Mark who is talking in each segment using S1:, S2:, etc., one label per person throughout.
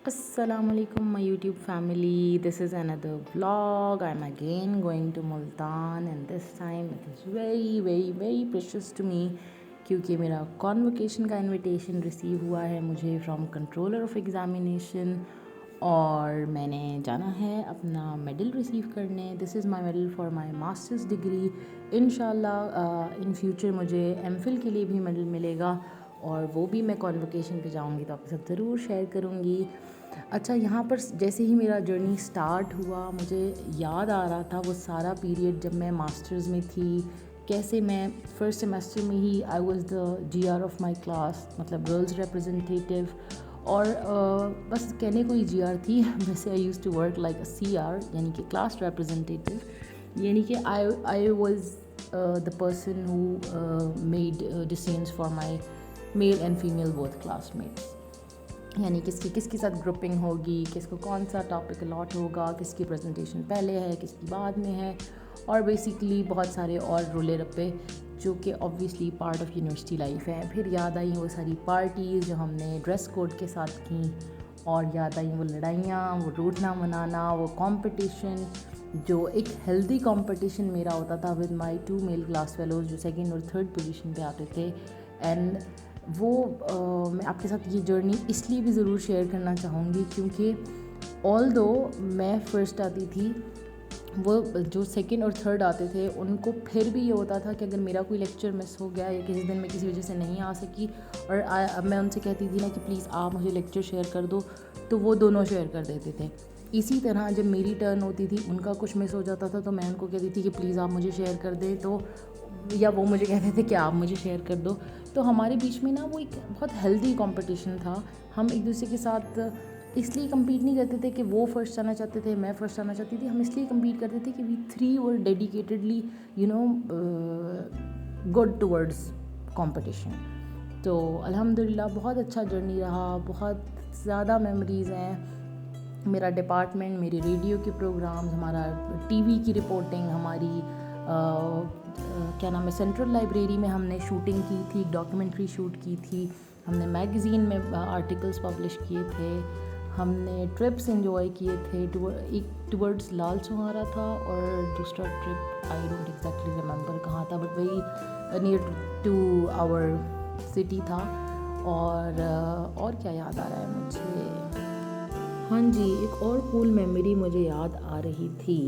S1: Assalamualaikum my YouTube family, this is another vlog. I'm again going to Multan and this time it is very precious to me क्योंकि मेरा convocation का invitation receive हुआ है मुझे from controller of examination और मैंने जाना है अपना मेडल रिसीव करने। This is my medal for my masters degree. इंशाल्लाह इन फ्यूचर मुझे एमफिल के लिए भी मेडल मिलेगा और वो भी मैं कॉन्वोकेशन पे जाऊंगी तो आपके साथ ज़रूर शेयर करूंगी। अच्छा, यहाँ पर जैसे ही मेरा जर्नी स्टार्ट हुआ मुझे याद आ रहा था वो सारा पीरियड जब मैं मास्टर्स में थी, कैसे मैं फ़र्स्ट सेमेस्टर में ही I was the GR of my class, मतलब गर्ल्स रिप्रेजेंटेटिव। और बस कहने को ही जीआर थी, वैसे I use to work like a CR यानी कि क्लास रिप्रेजेंटेटिव, यानी कि I was the person who made decisions for my male and female both classmates, यानी किसके साथ ग्रुपिंग होगी, किसको कौन सा टॉपिक अलॉट होगा, किसकी प्रेजेंटेशन पहले है, किसकी बाद में है, और बेसिकली बहुत सारे और रोले रप्पे जो कि obviously part of university life है। फिर याद आई वो सारी पार्टीज़ जो हमने ड्रेस कोड के साथ की, और याद आई वो लड़ाइयाँ, वो रूठना मनाना, वो कंपटीशन जो एक हेल्दी कंपटीशन मेरा होता था with my 2 male class fellows जो सेकंड और थर्ड पोजीशन पे आते थे। एंड वो मैं आपके साथ ये जर्नी इसलिए भी ज़रूर शेयर करना चाहूँगी क्योंकि ऑल दो मैं फ़र्स्ट आती थी, वो जो सेकंड और थर्ड आते थे उनको फिर भी ये होता था कि अगर मेरा कोई लेक्चर मिस हो गया या किसी दिन मैं किसी वजह से नहीं आ सकी और अब मैं उनसे कहती थी ना कि प्लीज़ आप मुझे लेक्चर शेयर कर दो, तो वो दोनों शेयर कर देते थे। इसी तरह जब मेरी टर्न होती थी, उनका कुछ मिस हो जाता था तो मैं उनको कहती थी कि प्लीज़ आप मुझे शेयर कर दें, तो या वो मुझे कहते थे कि आप मुझे शेयर कर दो। तो हमारे बीच में ना वो एक बहुत हेल्दी कंपटीशन था। हम एक दूसरे के साथ इसलिए कम्पीट नहीं करते थे कि वो फर्स्ट आना चाहते थे, मैं फर्स्ट आना चाहती थी। हम इसलिए कम्पीट करते थे कि we three were dedicatedly good towards competition. तो अल्हम्दुलिल्लाह बहुत अच्छा जर्नी रहा, बहुत ज़्यादा मेमोरीज़ हैं। मेरा डिपार्टमेंट, मेरे रेडियो के प्रोग्राम्स, हमारा टीवी की रिपोर्टिंग, हमारी क्या नाम है, सेंट्रल लाइब्रेरी में हमने शूटिंग की थी, डॉक्यूमेंट्री शूट की थी, हमने मैगज़ीन में आर्टिकल्स पब्लिश किए थे, हमने ट्रिप्स एंजॉय किए थे। एक टुवर्ड्स लाल सुहारा था और दूसरा trip I don't exactly remember कहाँ था, but very near to our city था। और क्या याद आ रहा है मुझे, हाँ जी, एक और कूल मेमोरी मुझे याद आ रही थी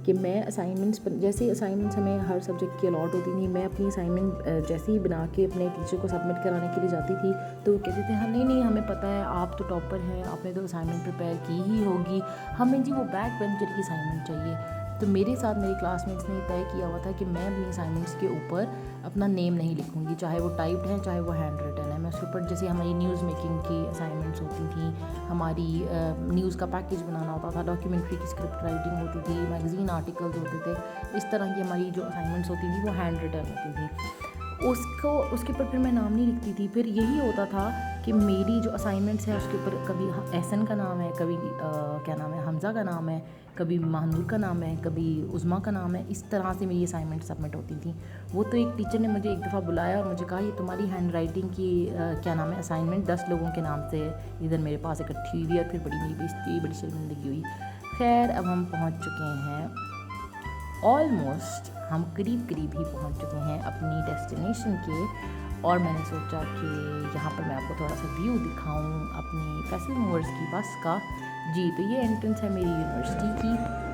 S1: कि मैं असाइनमेंट्स, जैसे असाइनमेंट्स हमें हर सब्जेक्ट की अलॉट होती थी, मैं अपनी असाइनमेंट जैसे ही बना के अपने टीचर को सबमिट कराने के लिए जाती थी तो वो कहते थे हाँ नहीं हमें पता है आप तो टॉपर हैं, आपने तो असाइनमेंट प्रिपेयर की ही होगी, हमें जी वो बैक बेंचर की असाइनमेंट चाहिए। तो मेरे साथ मेरे क्लासमेट्स ने तय किया हुआ था कि मैं अपनी असाइनमेंट्स के ऊपर अपना नेम नहीं लिखूँगी, चाहे वो टाइप्ड है चाहे वो हैंड रिटन है। मैं उसके ऊपर, जैसे हमारी न्यूज़ मेकिंग की असाइनमेंट्स होती थी, हमारी न्यूज़ का पैकेज बनाना होता था, डॉक्यूमेंट्री की स्क्रिप्ट राइटिंग होती थी, मैगज़ीन आर्टिकल्स होते थे, इस तरह की हमारी जो असाइनमेंट्स होती थी वो हैंड रिटन होती थी। उसके ऊपर फिर मैं नाम नहीं लिखती थी। फिर यही होता था कि मेरी जो असाइनमेंट्स है उसके ऊपर कभी एहसन का नाम है, कभी क्या नाम है, हमज़ा का नाम है, कभी महानूर का नाम है, कभी उज़मा का नाम है। इस तरह से मेरी असाइनमेंट सबमिट होती थी। वो तो एक टीचर ने मुझे एक दफ़ा बुलाया और मुझे कहा ये तुम्हारी हैंड राइटिंग की क्या नाम है असाइनमेंट 10 लोगों के नाम से इधर मेरे पास इकट्ठी हुई और फिर बड़ी मेरी बेइज्जती हुई, बड़ी शर्मिंदगी हुई। खैर, अब हम पहुँच चुके हैं, ऑलमोस्ट हम करीब ही पहुंच चुके हैं अपनी डेस्टिनेशन के। और मैंने सोचा कि यहाँ पर मैं आपको थोड़ा सा व्यू दिखाऊं अपनी फैसल मूवर्स की बस का। जी, तो ये एंट्रेंस है मेरी यूनिवर्सिटी की।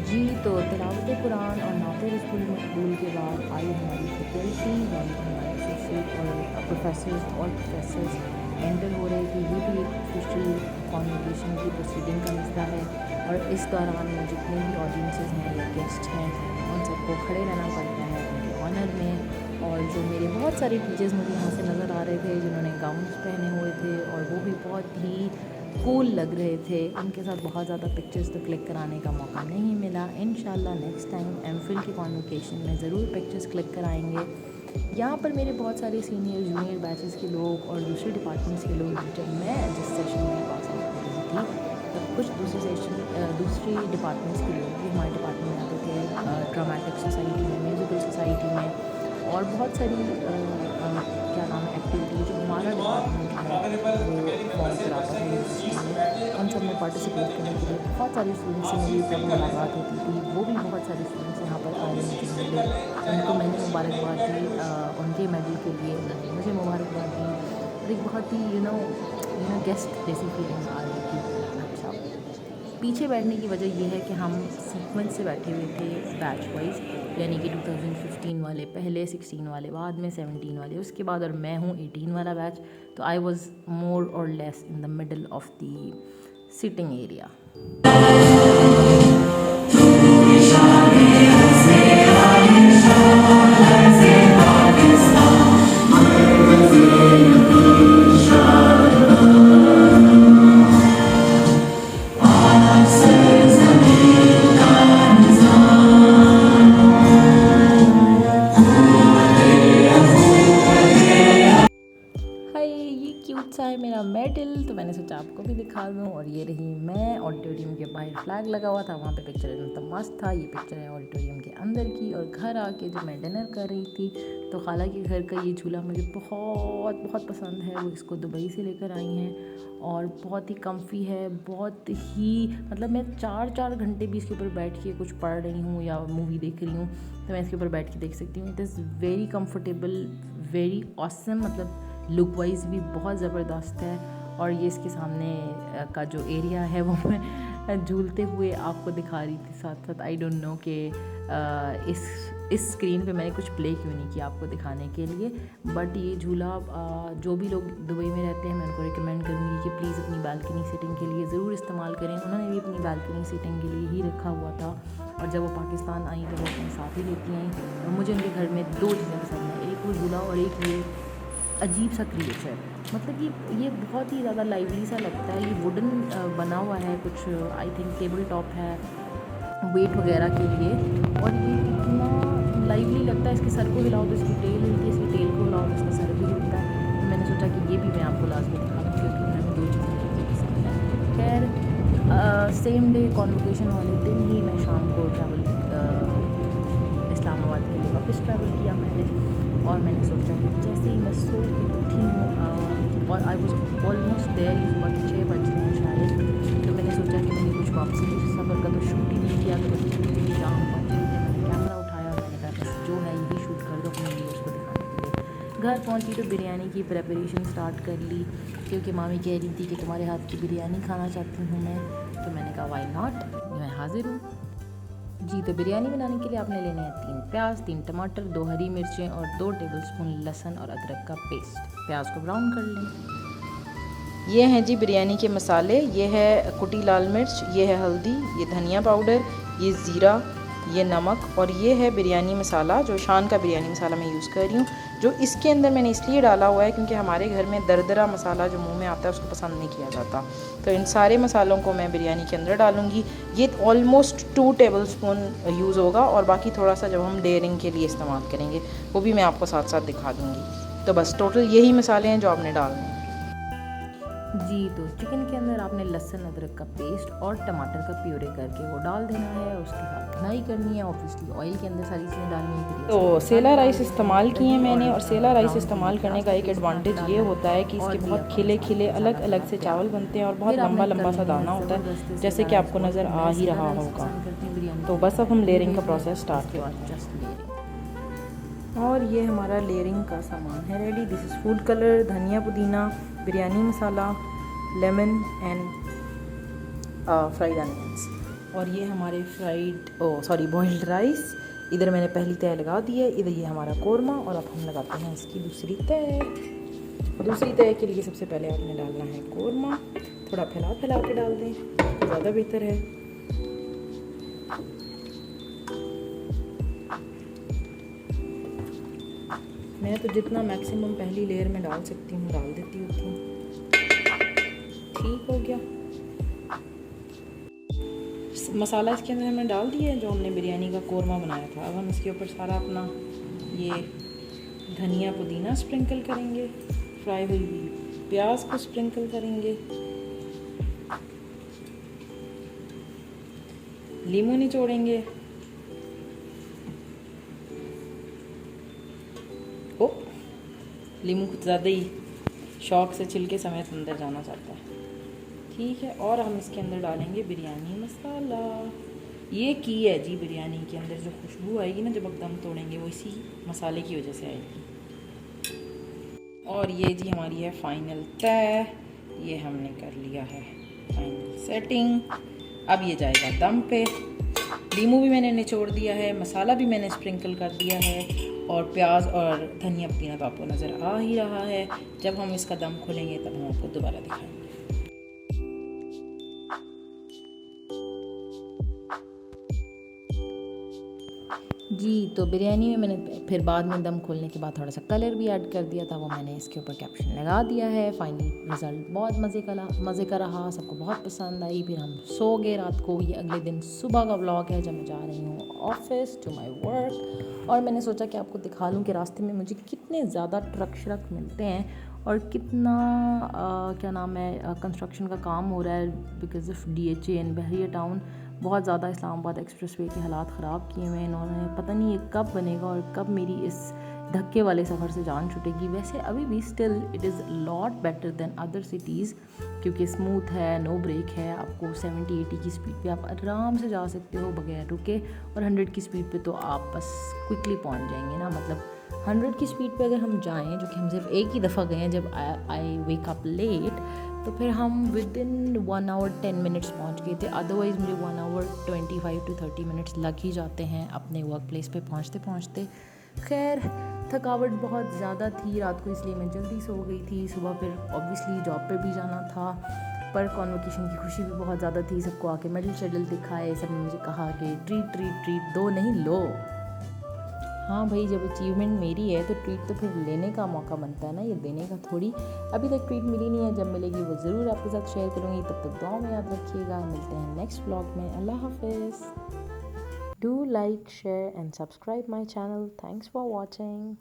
S1: जी, तो तिलावत कुरान और नात रसूल मकबूल के बाद आई हमारी फैकल्टी, यानी कि हमारे एसोसिएट और प्रोफेसर्स एंटर हो रहे थे। ये भी एक ऑफिशियल कॉन्वोकेशन की प्रोसीडिंग का हिस्सा है और इस दौरान जितने भी ऑडियंसेस हैं या गेस्ट हैं उन सबको खड़े रहना पड़ता है उनके ऑनर में। और जो मेरे बहुत सारे टीचर्स मुझे यहाँ से नज़र आ रहे थे जिन्होंने गाउन्स पहने हुए थे और वो भी बहुत ही कूल लग रहे थे। उनके साथ बहुत ज़्यादा पिक्चर्स तो क्लिक कराने का मौका नहीं मिला। इंशाल्लाह नेक्स्ट टाइम एमफिल के कॉन्वोकेशन में ज़रूर पिक्चर्स क्लिक कराएंगे। यहाँ पर मेरे बहुत सारे सीनियर जूनियर बैचेस के लोग और दूसरे डिपार्टमेंट्स के लोग, जब मैं जिस सेशन में पास आउट हो रही थी तब कुछ दूसरी डिपार्टमेंट्स के लोग भी हमारे डिपार्टमेंट में आते थे, ड्रामेटिक सोसाइटी में, म्यूज़िकल सोसाइटी में, और बहुत सारी क्या नाम है एक्टिविटी जो हमारा डिपार्टमेंट है वो फॉर्म कराता है यूनिवर्सिटी में। उन सब में पार्टिसिपेट करने के लिए बहुत सारे स्टूडेंट्स से मेरी तब मुलाकात होती थी। वो भी बहुत सारे स्टूडेंट्स यहाँ पर आए, मुझे मिले, उनको मैंने मुबारकबाद दी उनके मेडल के लिए, उन्होंने मुझे मुबारकबाद दी। और एक बहुत ही यू नो गेस्ट जैसी फीलिंग आ रही थी। अच्छा, पीछे बैठने की वजह यह है कि हम सीक्वेंस से बैठे हुए थे बैच वाइज, यानी कि 2015 वाले पहले, 16 वाले बाद में, 17 वाले उसके बाद, और मैं हूँ 18 वाला बैच। तो आई वॉज मोर और less in the middle of the sitting area. Cute सा है मेरा मेडल, तो मैंने सोचा आपको भी दिखा दूँ। और ये रही मैं, ऑडिटोरियम के बाहर फ्लैग लगा हुआ था, वहाँ पे पिक्चर एकदम मस्त था। ये पिक्चर है ऑडिटोरियम के अंदर की। और घर आके जब मैं डिनर कर रही थी तो खाला के घर का ये झूला मुझे बहुत बहुत पसंद है। वो इसको दुबई से लेकर आई हैं और बहुत ही कम्फी है, बहुत ही मतलब मैं 4 घंटे भी इसके ऊपर बैठ के कुछ पढ़ रही हूँ या मूवी देख रही हूँ तो मैं इसके ऊपर बैठ के देख सकती हूँ। It is very comfortable, very awesome, मतलब लुक वाइज भी बहुत ज़बरदस्त है। और ये इसके सामने का जो एरिया है वो मैं झूलते हुए आपको दिखा रही थी साथ साथ। आई डोंट नो कि इस स्क्रीन पे मैंने कुछ प्ले क्यों नहीं किया आपको दिखाने के लिए। बट ये झूला जो भी लोग दुबई में रहते हैं मैं उनको रिकमेंड करूँगी कि प्लीज़ अपनी बालकनी सीटिंग के लिए ज़रूर इस्तेमाल करें। उन्होंने भी अपनी बालकनी सीटिंग के लिए ही रखा हुआ था और जब वो पाकिस्तान आई तो वो अपने साथ ही लेती आई। और मुझे उनके घर में 2 चीज़ें पसंद हैं, एक वो झूला और एक ये अजीब सा क्रिएचर, मतलब ये बहुत ही ज़्यादा लाइवली सा लगता है। ये वुडन बना हुआ है कुछ, आई थिंक टेबल टॉप है वेट वगैरह के लिए, और ये इतना लाइवली लगता है। इसके सर को हिलाओ तो इसकी टेल हिलती है, इसकी टेल को हिलाओ तो इसका सर भी हिलता है। तो मैंने सोचा कि ये भी मैं आपको लाजमी दिखा दूँ क्योंकि हमें 2 चीज़ें मुझे पसंद है। खैर सेम डे कॉन्वोकेशन वाले दिन ही मैं शाम को ट्रैवल इस्लामाबाद के लिए वापस ट्रैवल किया मैंने। और मैंने सोचा कि जैसे ही मैं सो के उठी हूँ और आई वॉज ऑलमोस्ट देयर, इस वक्त 6 बज रहे हैं शायद, तो मैंने सोचा कि मैंने कुछ वापसी के सफ़र का तो शूट ही नहीं किया। तो शाम पहुँची थी, मैंने कैमरा उठाया और मैंने कहा बस जो है यही शूट कर दो अपने व्यूअर्स को दिखाने के लिए। घर पहुँची तो बिरयानी की प्रेपरेशन स्टार्ट कर ली क्योंकि मामी कह रही थी कि तुम्हारे हाथ की बिरयानी खाना चाहती हूँ मैं। तो मैंने कहा वाई नॉट, मैं हाजिर हूँ जी। तो बिरयानी बनाने के लिए आपने लेने हैं 3 प्याज, 3 टमाटर, 2 हरी मिर्चें और 2 टेबलस्पून लहसुन और अदरक का पेस्ट। प्याज को ब्राउन कर लें।
S2: ये हैं जी बिरयानी के मसाले, ये है कुटी लाल मिर्च, ये है हल्दी, ये धनिया पाउडर, ये ज़ीरा, ये नमक, और ये है बिरयानी मसाला जो शान का बिरयानी मसाला मैं यूज़ कर रही हूँ। जो इसके अंदर मैंने इसलिए डाला हुआ है क्योंकि हमारे घर में दरदरा मसाला जो मुंह में आता है उसको पसंद नहीं किया जाता। तो इन सारे मसालों को मैं बिरयानी के अंदर डालूँगी। ये ऑलमोस्ट 2 टेबलस्पून यूज़ होगा और बाकी थोड़ा सा जब हम डेयरिंग के लिए इस्तेमाल करेंगे वो भी मैं आपको साथ साथ दिखा दूँगी। तो बस टोटल यही मसाले हैं जो आपने डालने हैं
S1: जी। तो चिकन के अंदर आपने लहसुन अदरक का पेस्ट और टमाटर का प्यूरे करके वो डाल देना है। उसके साथ भुनाई करनी है, ऑब्वियसली ऑयल के अंदर सारी चीज़ें डालनी है।
S2: तो सेला राइस इस्तेमाल किए मैंने, और सेला राइस इस्तेमाल करने का एक एडवांटेज ये होता है कि इसके बहुत खिले खिले अलग अलग से चावल बनते हैं और बहुत लंबा लंबा सा दाना होता है, जैसे कि आपको नज़र आ ही रहा होगा। तो बस अब हम लेयरिंग का प्रोसेस स्टार्ट करें। और ये हमारा लेयरिंग का सामान है ready. This is food colour, धनिया पुदीना, बिरयानी मसाला, लेमन एंड फ्राइड अनियंस। और ये हमारे बॉइल्ड राइस। इधर मैंने पहली तय लगा दी है, इधर ये हमारा कोरमा, और अब हम लगाते हैं इसकी दूसरी तय। दूसरी तय के लिए सबसे पहले आपने डालना है कोरमा, थोड़ा फैला के डाल दें तो ज़्यादा बेहतर है। मैं तो जितना मैक्सिमम पहली लेयर में डाल सकती हूँ डाल देती हूँ। ठीक हो गया। मसाला इसके अंदर हमने डाल दिया है जो हमने बिरयानी का कोरमा बनाया था। अब हम इसके ऊपर सारा अपना ये धनिया पुदीना स्प्रिंकल करेंगे, फ्राई हुई प्याज को स्प्रिंकल करेंगे, लीमू निचोड़ेंगे। ओ, लीमू कुछ ज़्यादा ही शौक से छिलके समेत अंदर जाना चाहता है। ठीक है, और हम इसके अंदर डालेंगे बिरयानी मसाला। ये की है जी, बिरयानी के अंदर जो खुशबू आएगी ना जब आप दम तोड़ेंगे, वो इसी मसाले की वजह से आएगी। और ये जी हमारी है फाइनल तय, ये हमने कर लिया है फाइनल सेटिंग। अब ये जाएगा दम पे। लीमू भी मैंने निचोड़ दिया है, मसाला भी मैंने स्प्रिंकल कर दिया है, और प्याज और धनिया पुदीना तो आपको नज़र आ ही रहा है। जब हम इसका दम खोलेंगे तब हम आपको दोबारा दिखाएंगे।
S1: जी, तो बिरयानी में मैंने फिर बाद में दम खोलने के बाद थोड़ा सा कलर भी ऐड कर दिया था, वो मैंने इसके ऊपर कैप्शन लगा दिया है। फाइनली रिज़ल्ट बहुत मज़े का रहा, सबको बहुत पसंद आई। फिर हम सो गए रात को। ये अगले दिन सुबह का व्लॉग है जब मैं जा रही हूँ ऑफिस टू माई वर्क। और मैंने सोचा कि आपको दिखा लूँ कि रास्ते में मुझे कितने ज़्यादा ट्रक श्रक मिलते हैं और कितना क्या नाम है कंस्ट्रक्शन का काम हो रहा है because of DHA in Bahria town. बहुत ज़्यादा इस्लामाबाद एक्सप्रेसवे के हालात ख़राब किए हुए हैं इन्होंने। पता नहीं ये कब बनेगा और कब मेरी इस धक्के वाले सफ़र से जान छूटेगी। वैसे अभी भी still it is lot better than other cities क्योंकि स्मूथ है, नो ब्रेक है। आपको 70-80 की स्पीड पे आप आराम से जा सकते हो बगैर रुके, और 100 की स्पीड पे तो आप बस क्विकली पहुंच जाएंगे ना। मतलब 100 की स्पीड पे अगर हम जाएं, जो कि हम सिर्फ एक ही दफ़ा गए हैं जब आई वेक अप लेट, तो फिर हम विद इन 1 आवर 10 मिनट्स पहुँच गए थे। अदरवाइज़ मुझे 1 आवर 25 to 30 मिनट्स लग ही जाते हैं अपने वर्क प्लेस पे पहुँचते पहुँचते। खैर, थकावट बहुत ज़्यादा थी रात को, इसलिए मैं जल्दी सो गई थी। सुबह फिर ऑब्वियसली जॉब पे भी जाना था, पर कॉन्वोकेशन की खुशी भी बहुत ज़्यादा थी। सबको आके मेडल शेडल दिखाए, सबने मुझे कहा कि ट्रीट दो, नहीं लो। हाँ भाई, जब अचीवमेंट मेरी है तो ट्रीट तो फिर लेने का मौका बनता है ना, ये देने का थोड़ी। अभी तक ट्रीट मिली नहीं है, जब मिलेगी वो ज़रूर आपके साथ शेयर करूँगी। तब तक दुआ में याद रखिएगा। मिलते हैं नेक्स्ट व्लॉग में। अल्लाह हाफिज़। Do like, share and subscribe my channel. Thanks for watching.